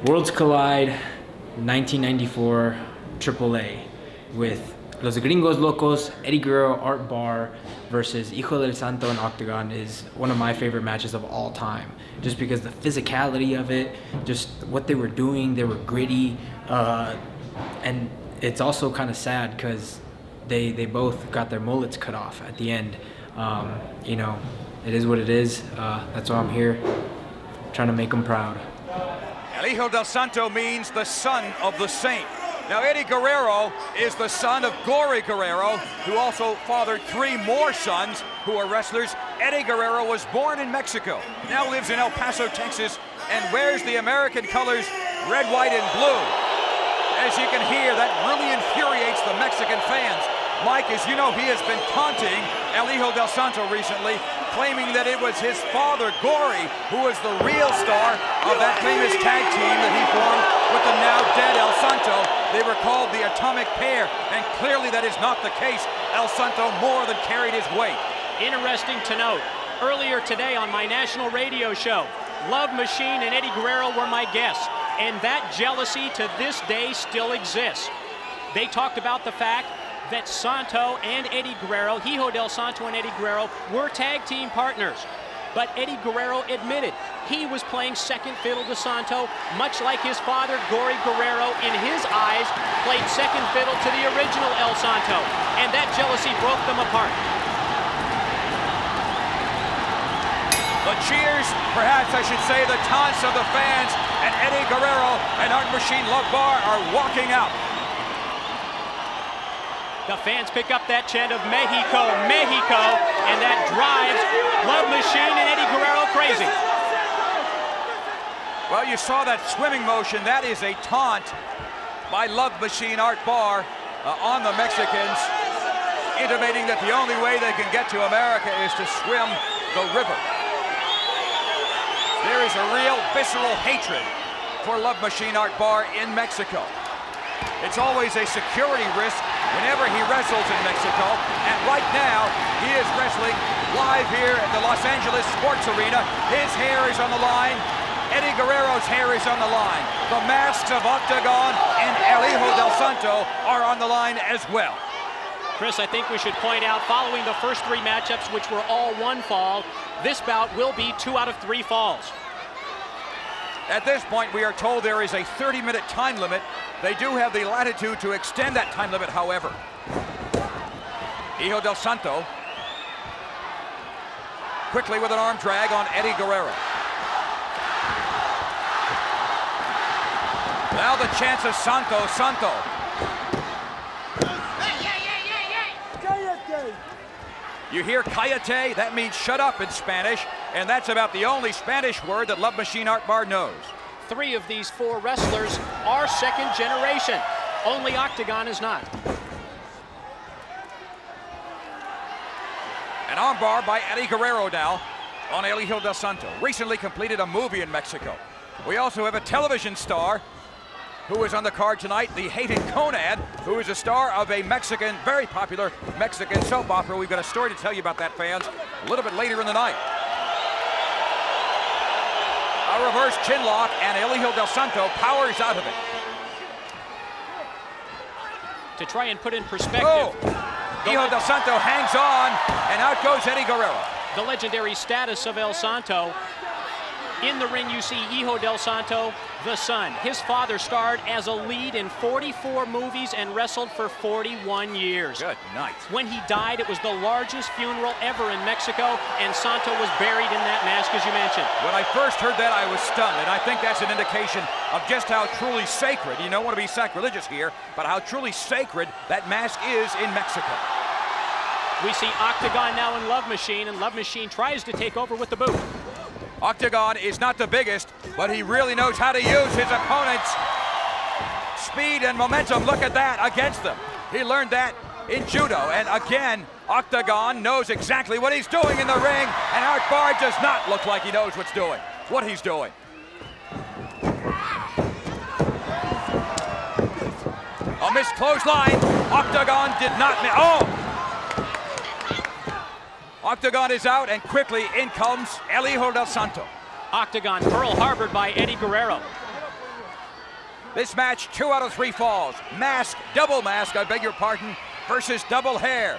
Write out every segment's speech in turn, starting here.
Worlds Collide 1994 AAA with Los Gringos Locos, Eddie Guerrero, Art Barr versus Hijo del Santo and Octagon is one of my favorite matches of all time. Just because the physicality of it, just what they were doing, they were gritty, and it's also kind of sad because they both got their mullets cut off at the end. You know, it is what it is. That's why I'm here, trying to make them proud. El Hijo del Santo means the son of the saint. Now, Eddie Guerrero is the son of Gory Guerrero, who also fathered 3 more sons who are wrestlers. Eddie Guerrero was born in Mexico, now lives in El Paso, Texas, and wears the American colors red, white, and blue. As you can hear, that really infuriates the Mexican fans. Mike, as you know, he has been taunting El Hijo del Santo recently, claiming that it was his father, Gory, who was the real star of that famous tag team that he formed with the now dead El Santo. They were called the Atomic Pair, and clearly that is not the case. El Santo more than carried his weight. Interesting to note, earlier today on my national radio show, Love Machine and Eddie Guerrero were my guests, and that jealousy to this day still exists. They talked about the fact that Santo and Eddie Guerrero, Hijo del Santo and Eddie Guerrero, were tag team partners. But Eddie Guerrero admitted he was playing second fiddle to Santo, much like his father, Gory Guerrero, in his eyes, played second fiddle to the original El Santo. And that jealousy broke them apart. The cheers, perhaps I should say the taunts of the fans, and Eddie Guerrero and Art Machine Love Barr are walking out. The fans pick up that chant of Mexico, Mexico, and that drives Love Machine and Eddie Guerrero crazy. Well, you saw that swimming motion. That is a taunt by Love Machine Art Barr on the Mexicans, intimating that the only way they can get to America is to swim the river. There is a real visceral hatred for Love Machine Art Barr in Mexico. It's always a security risk whenever he wrestles in Mexico, and right now he is wrestling live here at the Los Angeles Sports Arena. His hair is on the line. Eddie Guerrero's hair is on the line. The masks of Octagon and El Hijo del Santo are on the line as well. Chris, I think we should point out, following the first 3 matchups, which were all 1 fall, this bout will be 2 out of 3 falls. At this point, we are told there is a 30-minute time limit. They do have the latitude to extend that time limit, however. Hijo del Santo quickly with an arm drag on Eddie Guerrero. Now the chance of Santo, Santo. You hear cállate, that means shut up in Spanish, and that's about the only Spanish word that Love Machine Art Barr knows. 3 of these 4 wrestlers are second generation. Only Octagon is not. An armbar by Eddie Guerrero now on El Hijo del Santo. Recently completed a movie in Mexico. We also have a television star who is on the card tonight, the hated Conad, who is a star of a Mexican, very popular Mexican soap opera. We've got a story to tell you about that, fans, a little bit later in the night. A reverse chin lock, and El Hijo del Santo powers out of it. To try and put in perspective, Hijo del Santo hangs on, and out goes Eddie Guerrero. The legendary status of El Santo. In the ring, you see Hijo del Santo, the son. His father starred as a lead in 44 movies and wrestled for 41 years. Good night. When he died, it was the largest funeral ever in Mexico, and Santo was buried in that mask, as you mentioned. When I first heard that, I was stunned, and I think that's an indication of just how truly sacred, you don't want to be sacrilegious here, but how truly sacred that mask is in Mexico. We see Octagon now in Love Machine, and Love Machine tries to take over with the boot. Octagon is not the biggest, but he really knows how to use his opponent's speed and momentum. Look at that against them. He learned that in judo, and again, Octagon knows exactly what he's doing in the ring, and Art Barr does not look like he knows what he's doing. A missed clothesline. Octagon did not miss. Oh! Octagon is out, and quickly in comes El Hijo del Santo. Octagon Pearl Harbored by Eddie Guerrero. This match, 2 out of 3 falls. Mask, double mask, I beg your pardon, versus double hair.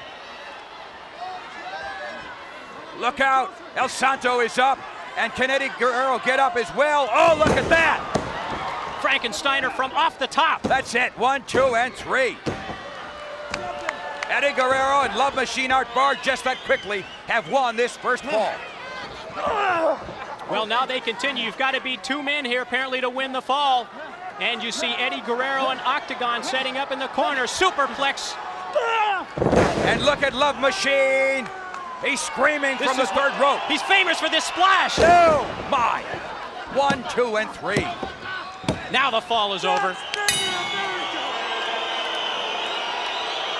Look out, El Santo is up, and can Eddie Guerrero get up as well? Oh, look at that! Frankensteiner from off the top. That's it, 1, 2, and 3. Eddie Guerrero and Love Machine Art Barr just that quickly have won this first fall. Well, now they continue. You've got to be 2 men here apparently to win the fall. And you see Eddie Guerrero and Octagon setting up in the corner. Superplex. And look at Love Machine. He's screaming from the third rope. He's famous for this splash. Oh, my. 1, 2, and 3. Now the fall is over.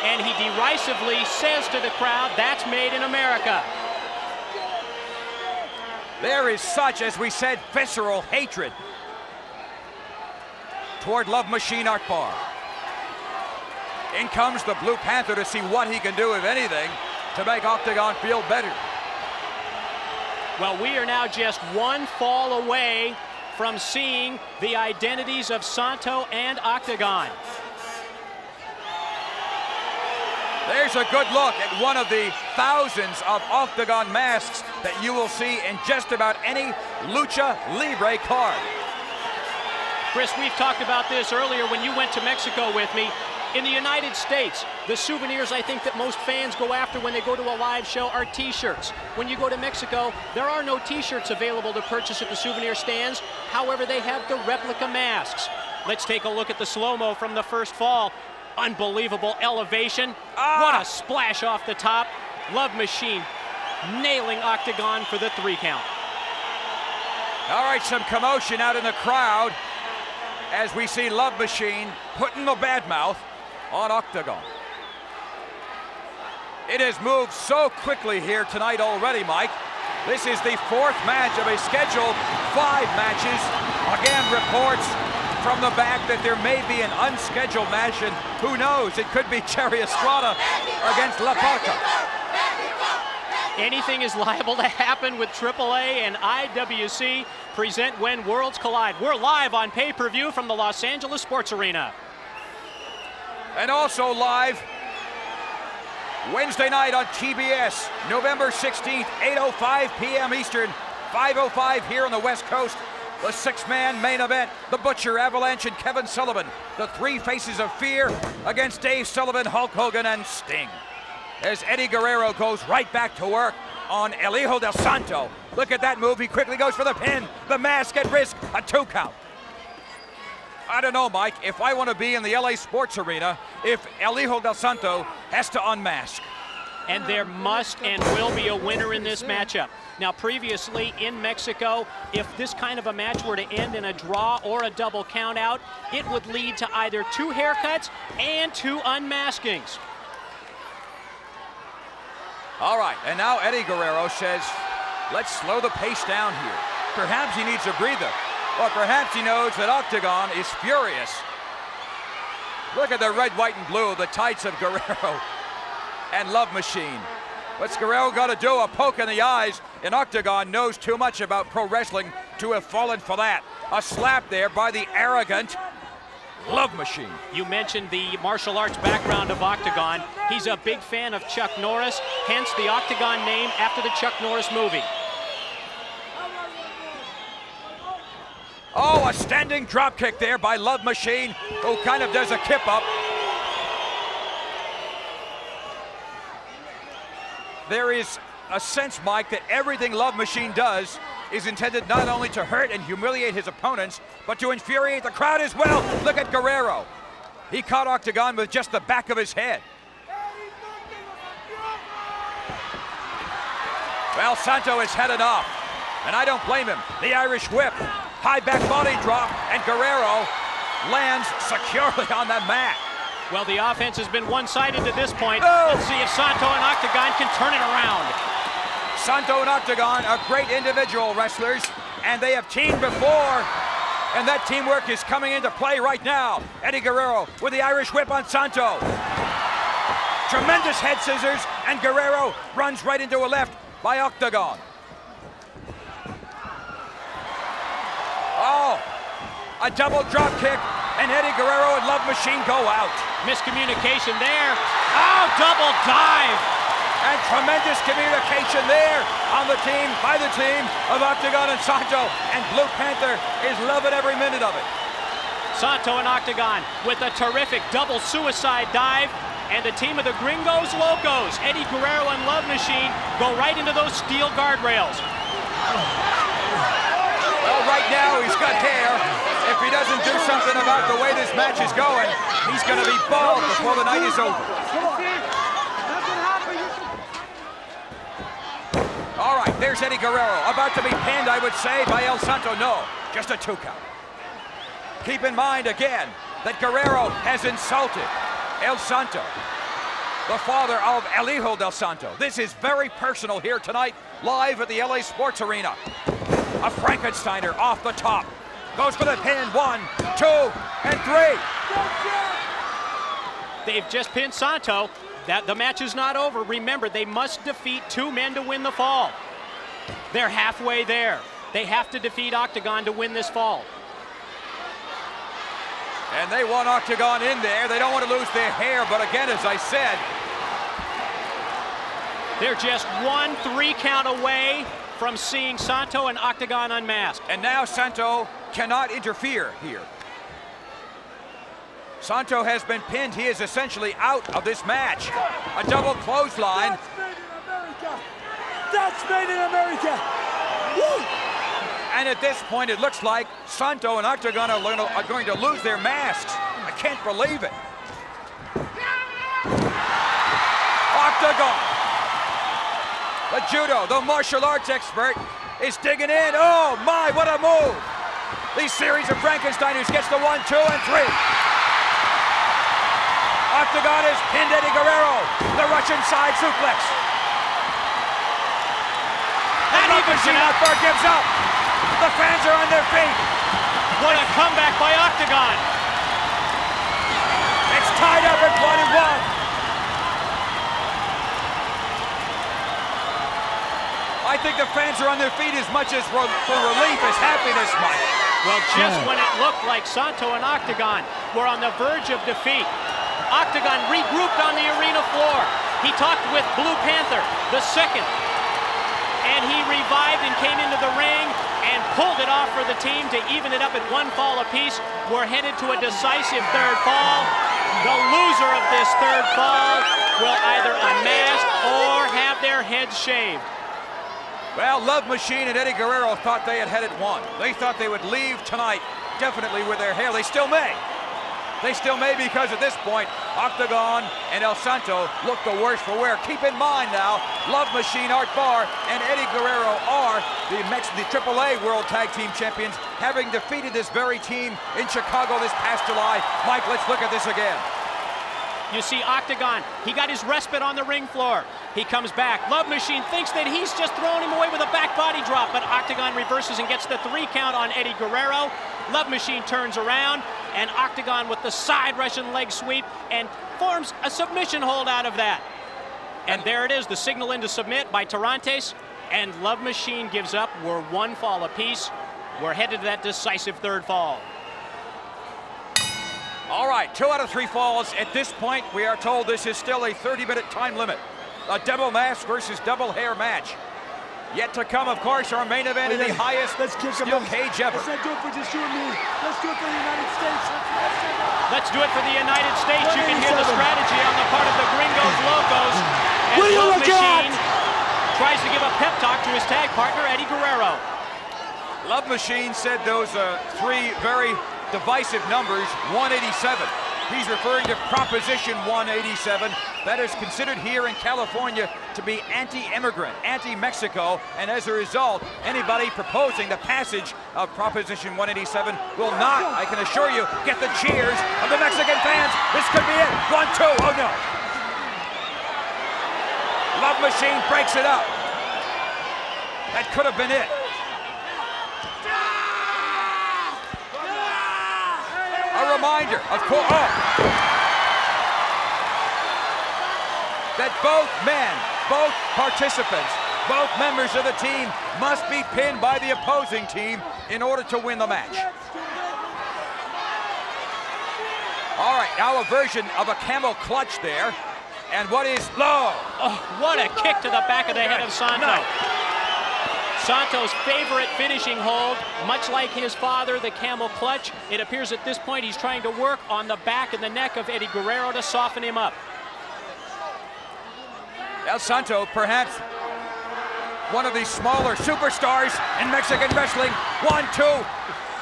And he derisively says to the crowd, that's made in America. There is such, as we said, visceral hatred toward Love Machine Art Barr. In comes the Blue Panther to see what he can do, if anything, to make Octagon feel better. Well, we are now just 1 fall away from seeing the identities of Santo and Octagon. There's a good look at one of the thousands of Octagon masks that you will see in just about any Lucha Libre card. Chris, we've talked about this earlier when you went to Mexico with me. In the United States, the souvenirs I think that most fans go after when they go to a live show are t-shirts. When you go to Mexico, there are no t-shirts available to purchase at the souvenir stands. However, they have the replica masks. Let's take a look at the slow-mo from the first fall. Unbelievable elevation. What a splash off the top. Love Machine nailing Octagon for the 3 count. All right, some commotion out in the crowd as we see Love Machine putting the bad mouth on Octagon. It has moved so quickly here tonight already, Mike. This is the 4th match of a scheduled 5 matches. Again, reports from the back that there may be an unscheduled match, and who knows, it could be Cherry Estrada against La Parca. Anything is liable to happen with AAA and IWC present When Worlds Collide. We're live on pay-per-view from the Los Angeles Sports Arena. And also live Wednesday night on TBS, November 16th, 8:05 p.m. Eastern, 5:05 here on the West Coast. The 6-man main event, The Butcher, Avalanche, and Kevin Sullivan. The 3 faces of fear against Dave Sullivan, Hulk Hogan, and Sting. As Eddie Guerrero goes right back to work on El Hijo del Santo. Look at that move. He quickly goes for the pin. The mask at risk. A 2 count. I don't know, Mike. If I want to be in the LA Sports Arena, if El Hijo del Santo has to unmask. And there must and will be a winner in this matchup. Now, previously in Mexico, if this kind of a match were to end in a draw or a double count out, it would lead to either 2 haircuts and 2 unmaskings. All right, and now Eddie Guerrero says, let's slow the pace down here. Perhaps he needs a breather, or perhaps he knows that Octagon is furious. Look at the red, white, and blue, the tights of Guerrero and Love Machine. What's Guerrero got to do? A poke in the eyes, and Octagon knows too much about pro wrestling to have fallen for that. A slap there by the arrogant Love Machine. You mentioned the martial arts background of Octagon. He's a big fan of Chuck Norris, hence the Octagon name after the Chuck Norris movie. Oh, a standing drop kick there by Love Machine, who kind of does a kip up. There is a sense, Mike, that everything Love Machine does is intended not only to hurt and humiliate his opponents, but to infuriate the crowd as well. Look at Guerrero. He caught Octagon with just the back of his head. Well, Santo has had enough, and I don't blame him. The Irish whip, high back body drop, and Guerrero lands securely on that mat. Well, the offense has been one-sided to this point. Let's see if Santo and Octagon can turn it around. Santo and Octagon are great individual wrestlers, and they have teamed before, and that teamwork is coming into play right now. Eddie Guerrero with the Irish whip on Santo. Tremendous head scissors, and Guerrero runs right into a left by Octagon. Oh, a double drop kick, and Eddie Guerrero and Love Machine go out. Miscommunication there. Oh, double dive. And tremendous communication there on the team, by the team of Octagon and Santo. And Blue Panther is loving every minute of it. Santo and Octagon with a terrific double suicide dive. And the team of the Gringos Locos, Eddie Guerrero and Love Machine, go right into those steel guardrails. Well, right now he's got hair. If he doesn't do something about the way this match is going, he's going to be bald before the night is over. All right, there's Eddie Guerrero, about to be pinned, I would say, by El Santo. No, just a 2 count. Keep in mind, again, that Guerrero has insulted El Santo, the father of El Hijo del Santo. This is very personal here tonight, live at the LA Sports Arena. A Frankensteiner off the top. Goes for the pin, 1, 2, and 3. They've just pinned Santo. The match is not over. Remember, they must defeat 2 men to win the fall. They're halfway there. They have to defeat Octagon to win this fall. And they want Octagon in there. They don't want to lose their hair, but again, as I said, they're just 1 3 count away from seeing Santo and Octagon unmasked. And now Santo cannot interfere here. Santo has been pinned. He is essentially out of this match. A double clothesline. That's made in America. Woo! And at this point, it looks like Santo and Octagon are going to lose their masks. I can't believe it. Octagon, the judo, the martial arts expert, is digging in. Oh my, what a move. These series of Frankensteiners gets the 1, 2, and 3. Octagon has pinned Eddie Guerrero. The Russian side suplex. And Love Machine out there gives up. The fans are on their feet. What a comeback by Octagon. It's tied up at 1-1. I think the fans are on their feet as much as for relief as happiness, Mike. Well, just when it looked like Santo and Octagon were on the verge of defeat, Octagon regrouped on the arena floor. He talked with Blue Panther, the second, and he revived and came into the ring and pulled it off for the team to even it up at 1 fall apiece. We're headed to a decisive 3rd fall. The loser of this 3rd fall will either unmask or have their heads shaved. Well, Love Machine and Eddie Guerrero thought they had it won. They thought they would leave tonight definitely with their hair. They still may. They still may, because at this point, Octagon and El Santo look the worse for wear. Keep in mind now, Love Machine, Art Barr, and Eddie Guerrero are the AAA World Tag Team Champions, having defeated this very team in Chicago this past July. Mike, let's look at this again. You see Octagon, he got his respite on the ring floor. He comes back. Love Machine thinks that he's just throwing him away with a back body drop, but Octagon reverses and gets the 3 count on Eddie Guerrero. Love Machine turns around, and Octagon with the side Russian leg sweep and forms a submission hold out of that. And there it is, the signal in to submit by Tarantes, and Love Machine gives up. We're 1 fall apiece. We're headed to that decisive 3rd fall. All right, 2 out of 3 falls. At this point, we are told this is still a 30-minute time limit. A double mask versus double hair match. Yet to come, of course, our main event in the highest steel cage ever. Let's not do it for just you and me. Let's do it for the United States. Let's do it for the United States. You can hear the strategy on the part of the Gringos Locos. As Love Machine tries to give a pep talk to his tag partner, Eddie Guerrero. Love Machine said those 3 very divisive numbers, 187. He's referring to Proposition 187. That is considered here in California to be anti-immigrant, anti-Mexico, and as a result, anybody proposing the passage of Proposition 187 will not, I can assure you, get the cheers of the Mexican fans. This could be it. 1, 2, oh no. Love Machine breaks it up. That could have been it. A reminder, of course, that both men, both participants, both members of the team must be pinned by the opposing team in order to win the match. now a version of a camel clutch there. And what is low? Oh, what a kick to the back of the head of Santo. Santo's favorite finishing hold, much like his father, the camel clutch. It appears at this point he's trying to work on the back and the neck of Eddie Guerrero to soften him up. El Santo, perhaps one of the smaller superstars in Mexican wrestling. 1-2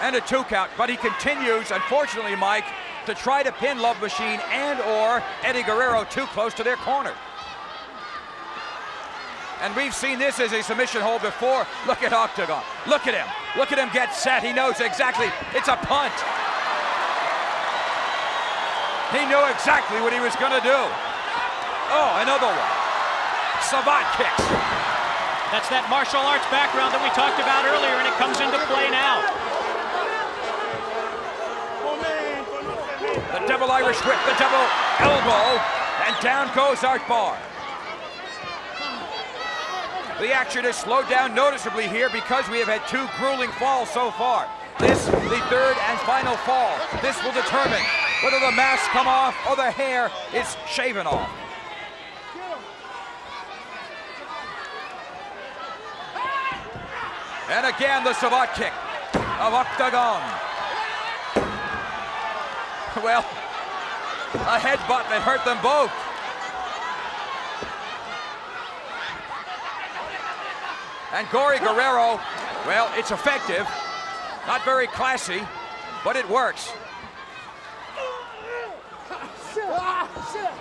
and a 2 count. But he continues, unfortunately, Mike, to try to pin Love Machine and or Eddie Guerrero too close to their corner. And we've seen this as a submission hold before. Look at Octagon. Look at him. Look at him get set. He knows exactly. It's a punt. He knew exactly what he was going to do. Oh, another one. Savate kicks. That's that martial arts background that we talked about earlier, and it comes into play now. The double Irish whip, the double elbow, and down goes Art Barr. The action has slowed down noticeably here because we have had 2 grueling falls so far. This, the 3rd and final fall. This will determine whether the mask come off or the hair is shaven off. And again, the Savate kick of Octagon. Well, a headbutt that hurt them both. And Gory Guerrero, well, it's effective. Not very classy, but it works.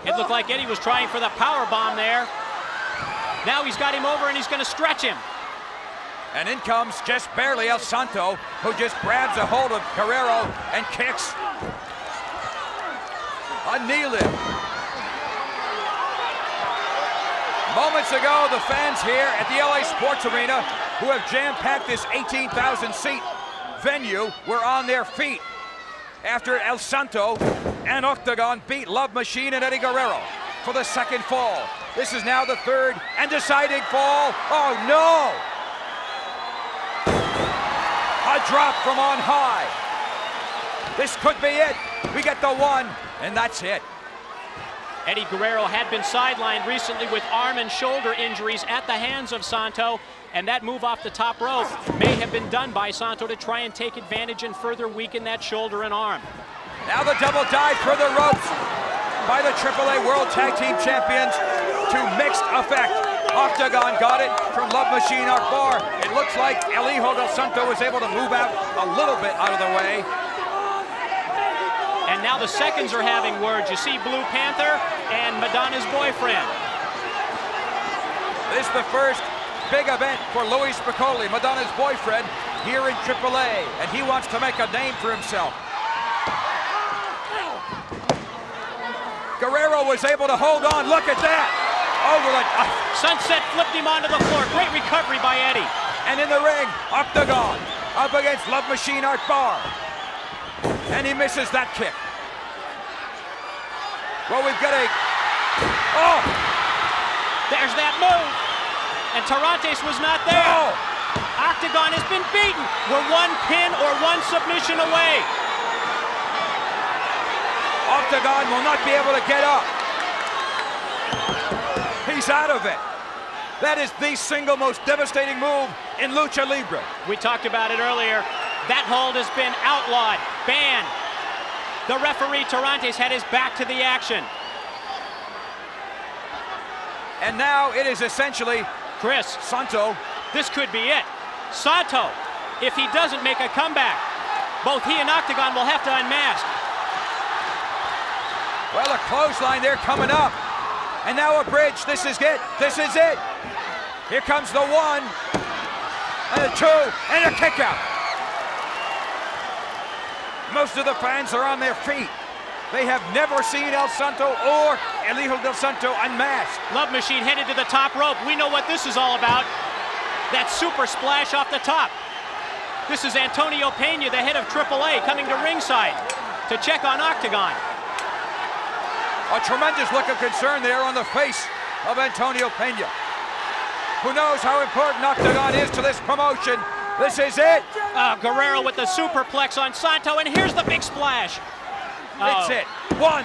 It looked like Eddie was trying for the power bomb there. Now he's got him over and he's going to stretch him. And in comes, just barely, El Santo, who just grabs a hold of Guerrero and kicks. A knee lift. Moments ago, the fans here at the LA Sports Arena, who have jam-packed this 18,000-seat venue, were on their feet after El Santo and Octagon beat Love Machine and Eddie Guerrero for the 2nd fall. This is now the 3rd and deciding fall. Oh, no! A drop from on high. This could be it. We get the 1, and that's it. Eddie Guerrero had been sidelined recently with arm and shoulder injuries at the hands of Santo, and that move off the top rope may have been done by Santo to try and take advantage and further weaken that shoulder and arm. Now the double dive for the ropes by the AAA World Tag Team Champions to mixed effect. Octagon got it from Love Machine Art Barr. It looks like El Hijo del Santo was able to move out a little bit out of the way. And now the seconds are having words. You see Blue Panther and Madonna's boyfriend. This is the first big event for Louis Spicolli, Madonna's boyfriend, here in AAA, and he wants to make a name for himself. Guerrero was able to hold on. Look at that. Over the Sunset flipped him onto the floor. Great recovery by Eddie. And in the ring, Octagon up against Love Machine Art Barr. And he misses that kick. Well, we've got a... Oh! There's that move. And Tarantes was not there. No! Octagon has been beaten. We're 1 pin or 1 submission away. Octagon will not be able to get up. He's out of it. That is the single most devastating move in Lucha Libre. We talked about it earlier. That hold has been outlawed, banned. The referee, Tarantes, had his back to the action. And now it is essentially Chris, Santo. This could be it. Santo, if he doesn't make a comeback, both he and Octagon will have to unmask. Well, a clothesline there coming up. And now a bridge. This is it. This is it. Here comes the 1, and a 2, and a kick out. Most of the fans are on their feet. They have never seen El Santo or El Hijo del Santo unmasked. Love Machine headed to the top rope. We know what this is all about. That super splash off the top. This is Antonio Pena, the head of AAA, coming to ringside to check on Octagon. A tremendous look of concern there on the face of Antonio Pena. Who knows how important Octagon is to this promotion. This is it. Guerrero with the superplex on Santo, and here's the big splash. That's it. 1,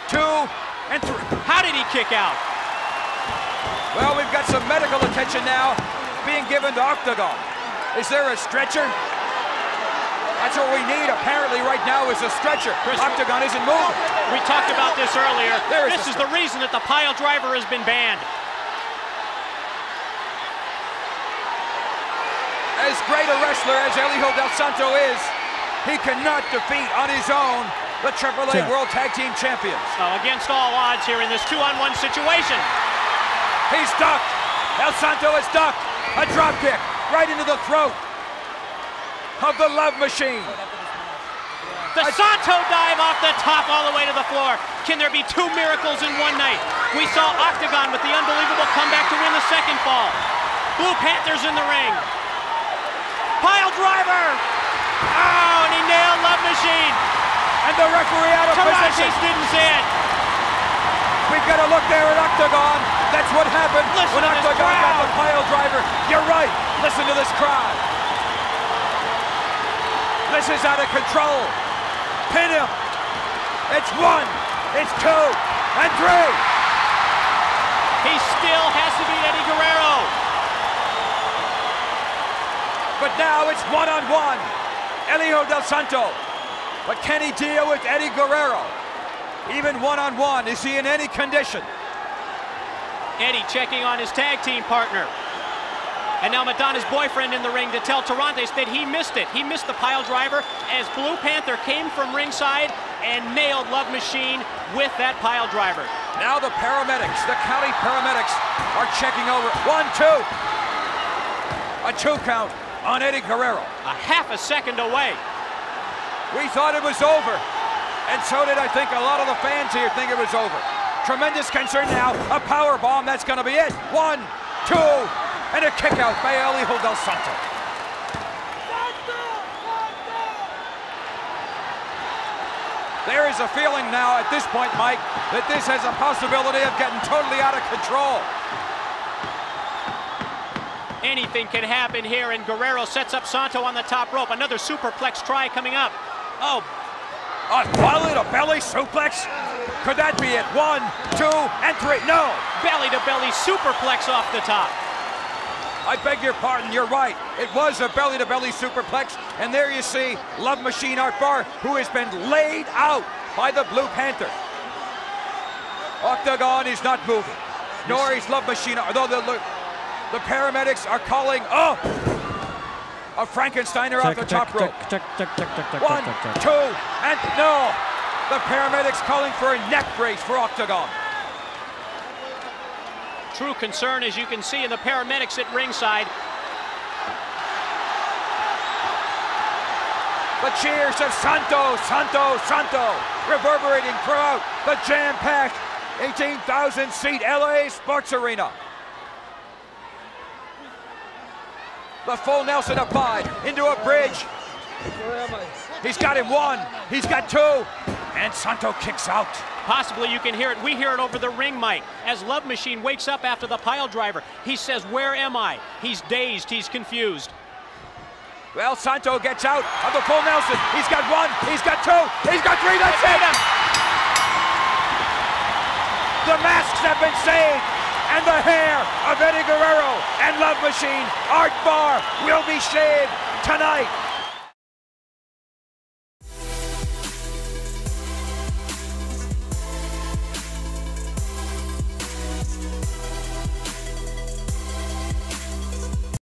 2, and 3. How did he kick out? Well, we've got some medical attention now being given to Octagon. Is there a stretcher? That's what we need apparently right now is a stretcher. Chris, Octagon isn't moving. We talked about this earlier. This is the reason that the pile driver has been banned. As great a wrestler as Elijo Del Santo is, he cannot defeat on his own the AAA World Tag Team Champions. Against all odds here in this 2-on-1 situation. He's ducked. Del Santo is ducked. A drop kick right into the throat of the Love Machine. The Santo dive off the top all the way to the floor. Can there be 2 miracles in one night? We saw Octagon with the unbelievable comeback to win the second fall. Blue Panthers in the ring. Pile driver! Oh, and he nailed Love Machine. And the referee out of position. Didn't see it. We've got to look there at Octagon. That's what happened when Octagon got the pile driver. You're right. Listen to this crowd. This is out of control. Pin him. It's 1, it's 2, and 3. He still has to beat Eddie Guerrero. But now it's 1-on-1. Elijo Del Santo. But can he deal with Eddie Guerrero? Even 1-on-1, is he in any condition? Eddie checking on his tag team partner. And now Madonna's boyfriend in the ring to tell Tarantes that he missed it. He missed the pile driver as Blue Panther came from ringside and nailed Love Machine with that pile driver. Now the paramedics, the county paramedics are checking over. 1, 2. A 2 count on Eddie Guerrero. A half a second away. We thought it was over. And so did, I think, a lot of the fans here think it was over. Tremendous concern now. A power bomb. That's going to be it. 1, 2, and a kick out by Elijo Del Santo. There is a feeling now at this point, Mike, that this has a possibility of getting totally out of control. Anything can happen here, and Guerrero sets up Santo on the top rope. Another superplex try coming up. Oh. A belly-to-belly suplex? Could that be it? 1, 2, and 3. No! Belly-to-belly superplex off the top. I beg your pardon, you're right. It was a belly-to-belly superplex, and there you see Love Machine Art Barr, who has been laid out by the Blue Panther. Octagon is not moving, nor is Love Machine, although the paramedics are calling, a Frankensteiner off the top rope. 1, 2, and no! The paramedics calling for a neck brace for Octagon. True concern, as you can see, in the paramedics at ringside. The cheers of Santo, Santo, Santo, reverberating throughout the jam-packed 18,000-seat LA Sports Arena. The full Nelson applied into a bridge. He's got him 1, he's got 2, and Santo kicks out. Possibly you can hear it. We hear it over the ring mic as Love Machine wakes up after the pile driver. He says, "Where am I?" He's dazed, he's confused. Well, Santo gets out of the full Nelson. He's got 1, he's got 2, he's got 3, that's it! The masks have been saved, and the hair of Eddie Guerrero and Love Machine Art Barr will be shaved tonight